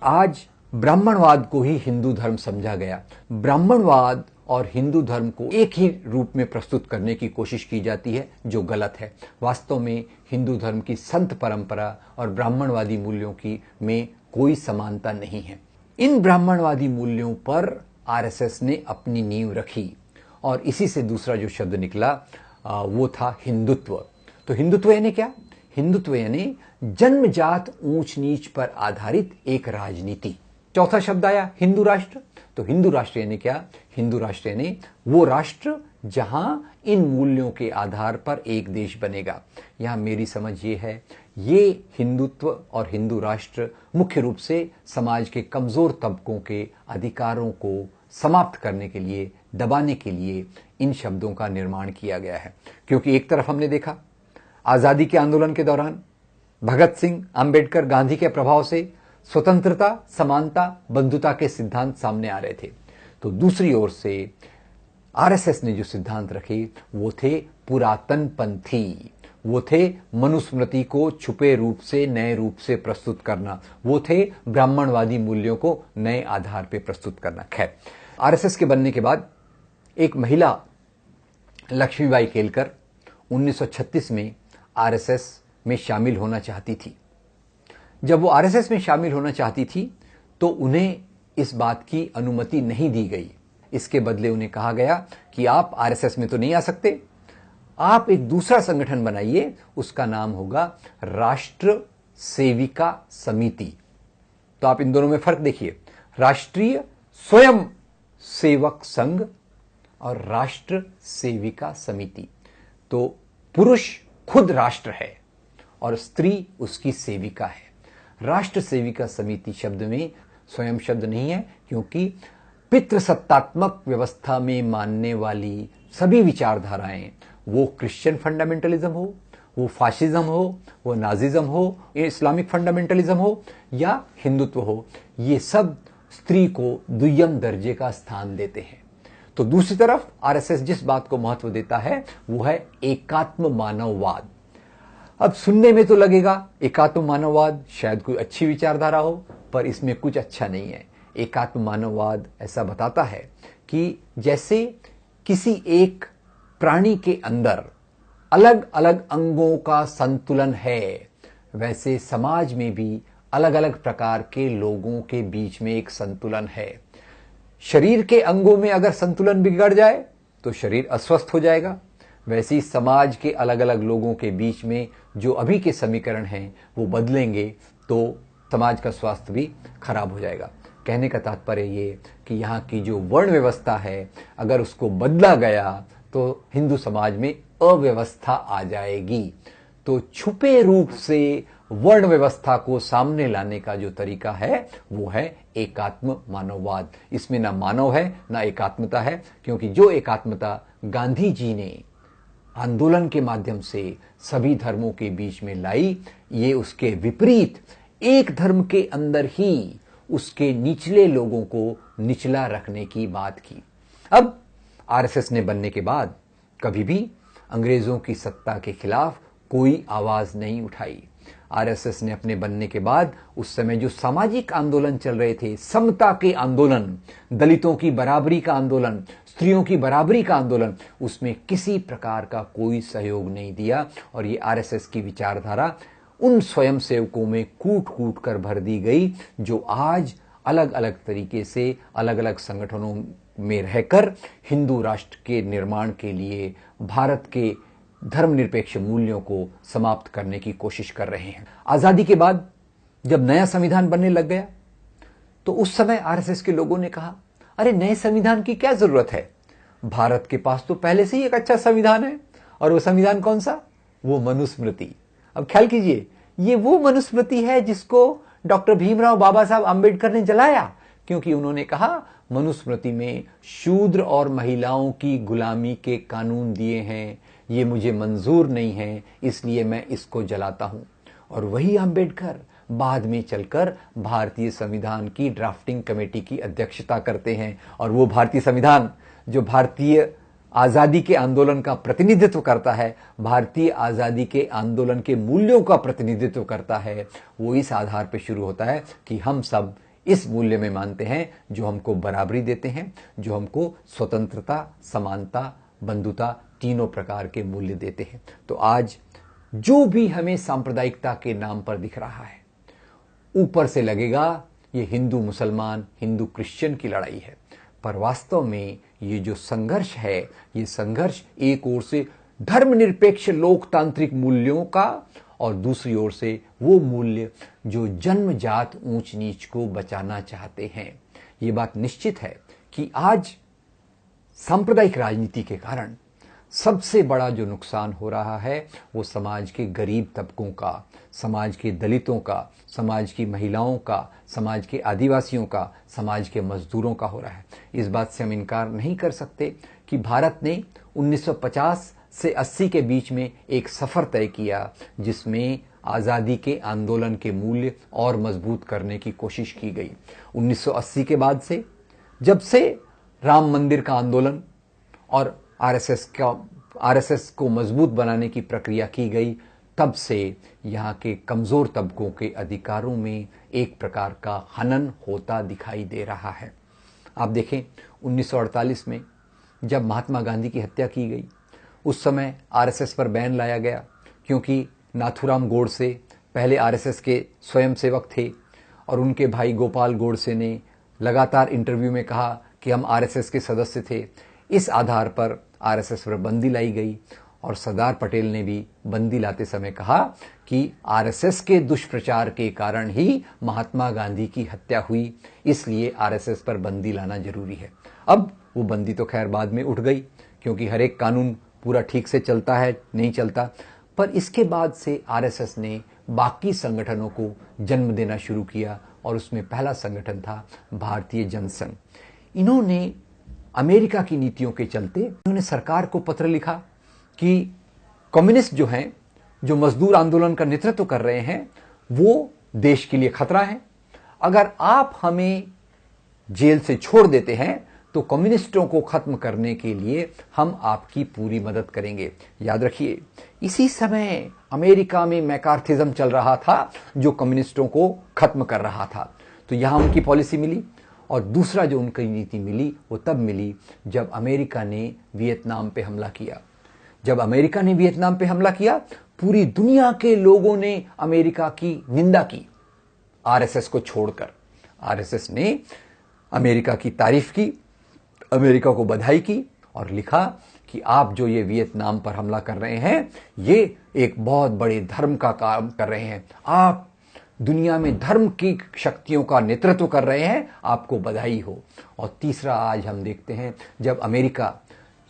आज ब्राह्मणवाद को ही हिंदू धर्म समझा गया। ब्राह्मणवाद और हिंदू धर्म को एक ही रूप में प्रस्तुत करने की कोशिश की जाती है, जो गलत है। वास्तव में हिंदू धर्म की संत परंपरा और ब्राह्मणवादी मूल्यों की में कोई समानता नहीं है। इन ब्राह्मणवादी मूल्यों पर आरएसएस ने अपनी नींव रखी और इसी से दूसरा जो शब्द निकला वो था हिंदुत्व। तो हिंदुत्व यानी क्या? हिंदुत्व यानी जन्मजात ऊंच नीच पर आधारित एक राजनीति। चौथा शब्द आया हिंदू राष्ट्र। तो हिंदू राष्ट्र यानी क्या? हिंदू राष्ट्र यानी वो राष्ट्र जहां इन मूल्यों के आधार पर एक देश बनेगा। यहां मेरी समझ ये है, ये हिंदुत्व और हिंदू राष्ट्र मुख्य रूप से समाज के कमजोर तबकों के अधिकारों को समाप्त करने के लिए, दबाने के लिए इन शब्दों का निर्माण किया गया है। क्योंकि एक तरफ हमने देखा आजादी के आंदोलन के दौरान भगत सिंह, अंबेडकर, गांधी के प्रभाव से स्वतंत्रता, समानता, बंधुता के सिद्धांत सामने आ रहे थे। तो दूसरी ओर से आरएसएस ने जो सिद्धांत रखे वो थे पुरातनपंथी, वो थे मनुस्मृति को छुपे रूप से नए रूप से प्रस्तुत करना, वो थे ब्राह्मणवादी मूल्यों को नए आधार पर प्रस्तुत करना। खैर, आरएसएस के बनने के बाद एक महिला लक्ष्मीबाई केलकर 1936 में आरएसएस में शामिल होना चाहती थी। जब वो आरएसएस में शामिल होना चाहती थी तो उन्हें इस बात की अनुमति नहीं दी गई। इसके बदले उन्हें कहा गया कि आप आरएसएस में तो नहीं आ सकते, आप एक दूसरा संगठन बनाइए, उसका नाम होगा राष्ट्र सेविका समिति। तो आप इन दोनों में फर्क देखिए, राष्ट्रीय स्वयं सेवक संघ और राष्ट्र सेविका समिति। तो पुरुष खुद राष्ट्र है और स्त्री उसकी सेविका है। राष्ट्र सेविका समिति शब्द में स्वयं शब्द नहीं है, क्योंकि पितृसत्तात्मक व्यवस्था में मानने वाली सभी विचारधाराएं, वो क्रिश्चियन फंडामेंटलिज्म हो, वो फाशिज्म हो, वो नाजिज्म हो, इस्लामिक फंडामेंटलिज्म हो या हिंदुत्व हो, ये सब स्त्री को दुय्यम दर्जे का स्थान देते हैं। तो दूसरी तरफ आरएसएस जिस बात को महत्व देता है वो है एकात्म मानववाद। अब सुनने में तो लगेगा एकात्म मानववाद शायद कोई अच्छी विचारधारा हो, पर इसमें कुछ अच्छा नहीं है। एकात्म मानववाद ऐसा बताता है कि जैसे किसी एक प्राणी के अंदर अलग अलग अंगों का संतुलन है, वैसे समाज में भी अलग अलग प्रकार के लोगों के बीच में एक संतुलन है। शरीर के अंगों में अगर संतुलन बिगड़ जाए तो शरीर अस्वस्थ हो जाएगा, वैसे ही समाज के अलग अलग लोगों के बीच में जो अभी के समीकरण हैं वो बदलेंगे तो समाज का स्वास्थ्य भी खराब हो जाएगा। कहने का तात्पर्य ये कि यहाँ की जो वर्ण व्यवस्था है, अगर उसको बदला गया तो हिंदू समाज में अव्यवस्था आ जाएगी। तो छुपे रूप से वर्ण व्यवस्था को सामने लाने का जो तरीका है वो है एकात्म मानववाद। इसमें ना मानव है ना एकात्मता है, क्योंकि जो एकात्मता गांधी जी ने आंदोलन के माध्यम से सभी धर्मों के बीच में लाई, ये उसके विपरीत एक धर्म के अंदर ही उसके निचले लोगों को निचला रखने की बात की। अब आरएसएस ने बनने के बाद कभी भी अंग्रेजों की सत्ता के खिलाफ कोई आवाज नहीं उठाई। आरएसएस ने अपने बनने के बाद उस समय जो सामाजिक आंदोलन चल रहे थे, समता के आंदोलन, दलितों की बराबरी का आंदोलन, स्त्रियों की बराबरी का आंदोलन, उसमें किसी प्रकार का कोई सहयोग नहीं दिया। और ये आरएसएस की विचारधारा उन स्वयंसेवकों में कूट कूट कर भर दी गई जो आज अलग अलग तरीके से अलग अलग संगठनों में रहकर हिंदू राष्ट्र के निर्माण के लिए भारत के धर्मनिरपेक्ष मूल्यों को समाप्त करने की कोशिश कर रहे हैं। आजादी के बाद जब नया संविधान बनने लग गया तो उस समय आरएसएस के लोगों ने कहा, अरे नए संविधान की क्या जरूरत है, भारत के पास तो पहले से ही एक अच्छा संविधान है। और वो संविधान कौन सा? वो मनुस्मृति। अब ख्याल कीजिए, ये वो मनुस्मृति है जिसको डॉक्टर भीमराव बाबा साहब अंबेडकर ने जलाया, क्योंकि उन्होंने कहा मनुस्मृति में शूद्र और महिलाओं की गुलामी के कानून दिए हैं, ये मुझे मंजूर नहीं है, इसलिए मैं इसको जलाता हूं। और वही अंबेडकर बाद में चलकर भारतीय संविधान की ड्राफ्टिंग कमेटी की अध्यक्षता करते हैं। और वो भारतीय संविधान जो भारतीय आजादी के आंदोलन का प्रतिनिधित्व करता है, भारतीय आजादी के आंदोलन के मूल्यों का प्रतिनिधित्व करता है, वो इस आधार पर शुरू होता है कि हम सब इस मूल्य में मानते हैं जो हमको बराबरी देते हैं, जो हमको स्वतंत्रता, समानता, बंधुता तीनों प्रकार के मूल्य देते हैं। तो आज जो भी हमें सांप्रदायिकता के नाम पर दिख रहा है, ऊपर से लगेगा ये हिंदू मुसलमान, हिंदू क्रिश्चियन की लड़ाई है, पर वास्तव में ये जो संघर्ष है, ये संघर्ष एक ओर से धर्मनिरपेक्ष लोकतांत्रिक मूल्यों का और दूसरी ओर से वो मूल्य जो जन्मजात ऊंच नीच को बचाना चाहते हैं। ये बात निश्चित है कि आज सांप्रदायिक राजनीति के कारण सबसे बड़ा जो नुकसान हो रहा है वो समाज के गरीब तबकों का, समाज के दलितों का, समाज की महिलाओं का, समाज के आदिवासियों का, समाज के मजदूरों का हो रहा है। इस बात से हम इनकार नहीं कर सकते कि भारत ने 1950 से 80 के बीच में एक सफर तय किया जिसमें आज़ादी के आंदोलन के मूल्य और मजबूत करने की कोशिश की गई। 1980 के बाद से, जब से राम मंदिर का आंदोलन और आरएसएस को मजबूत बनाने की प्रक्रिया की गई, तब से यहाँ के कमजोर तबकों के अधिकारों में एक प्रकार का हनन होता दिखाई दे रहा है। आप देखें 1948 में जब महात्मा गांधी की हत्या की गई, उस समय आरएसएस पर बैन लाया गया क्योंकि नाथूराम गोडसे पहले आरएसएस के स्वयंसेवक थे और उनके भाई गोपाल गोडसे ने लगातार इंटरव्यू में कहा कि हम आरएसएस के सदस्य थे। इस आधार पर आरएसएस पर बंदी लाई गई और सरदार पटेल ने भी बंदी लाते समय कहा कि आरएसएस के दुष्प्रचार के कारण ही महात्मा गांधी की हत्या हुई, इसलिए आरएसएस पर बंदी लाना जरूरी है। अब वो बंदी तो खैर बाद में उठ गई क्योंकि हर एक कानून पूरा ठीक से चलता है, नहीं चलता, पर इसके बाद से आरएसएस ने बाकी संगठनों को जन्म देना शुरू किया और उसमें पहला संगठन था भारतीय जनसंघ। इन्होंने अमेरिका की नीतियों के चलते उन्होंने सरकार को पत्र लिखा कि कम्युनिस्ट जो हैं, जो मजदूर आंदोलन का नेतृत्व कर रहे हैं, वो देश के लिए खतरा है। अगर आप हमें जेल से छोड़ देते हैं तो कम्युनिस्टों को खत्म करने के लिए हम आपकी पूरी मदद करेंगे। याद रखिए, इसी समय अमेरिका में मैकार्थिज्म चल रहा था जो कम्युनिस्टों को खत्म कर रहा था। तो यहां उनकी पॉलिसी मिली। और दूसरा जो उनकी नीति मिली वो तब मिली जब अमेरिका ने वियतनाम पे हमला किया। जब अमेरिका ने वियतनाम पे हमला किया, पूरी दुनिया के लोगों ने अमेरिका की निंदा की आरएसएस को छोड़कर। आरएसएस ने अमेरिका की तारीफ की, अमेरिका को बधाई की और लिखा कि आप जो ये वियतनाम पर हमला कर रहे हैं, ये एक बहुत बड़े धर्म का काम कर रहे हैं, आप दुनिया में धर्म की शक्तियों का नेतृत्व कर रहे हैं, आपको बधाई हो। और तीसरा, आज हम देखते हैं जब अमेरिका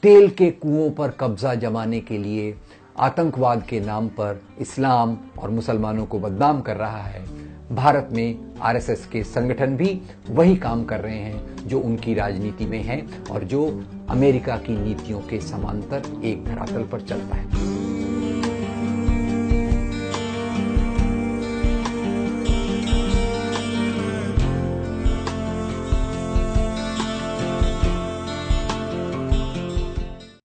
तेल के कुओं पर कब्जा जमाने के लिए आतंकवाद के नाम पर इस्लाम और मुसलमानों को बदनाम कर रहा है, भारत में आरएसएस के संगठन भी वही काम कर रहे हैं जो उनकी राजनीति में है और जो अमेरिका की नीतियों के समांतर एक धरातल पर चलता है।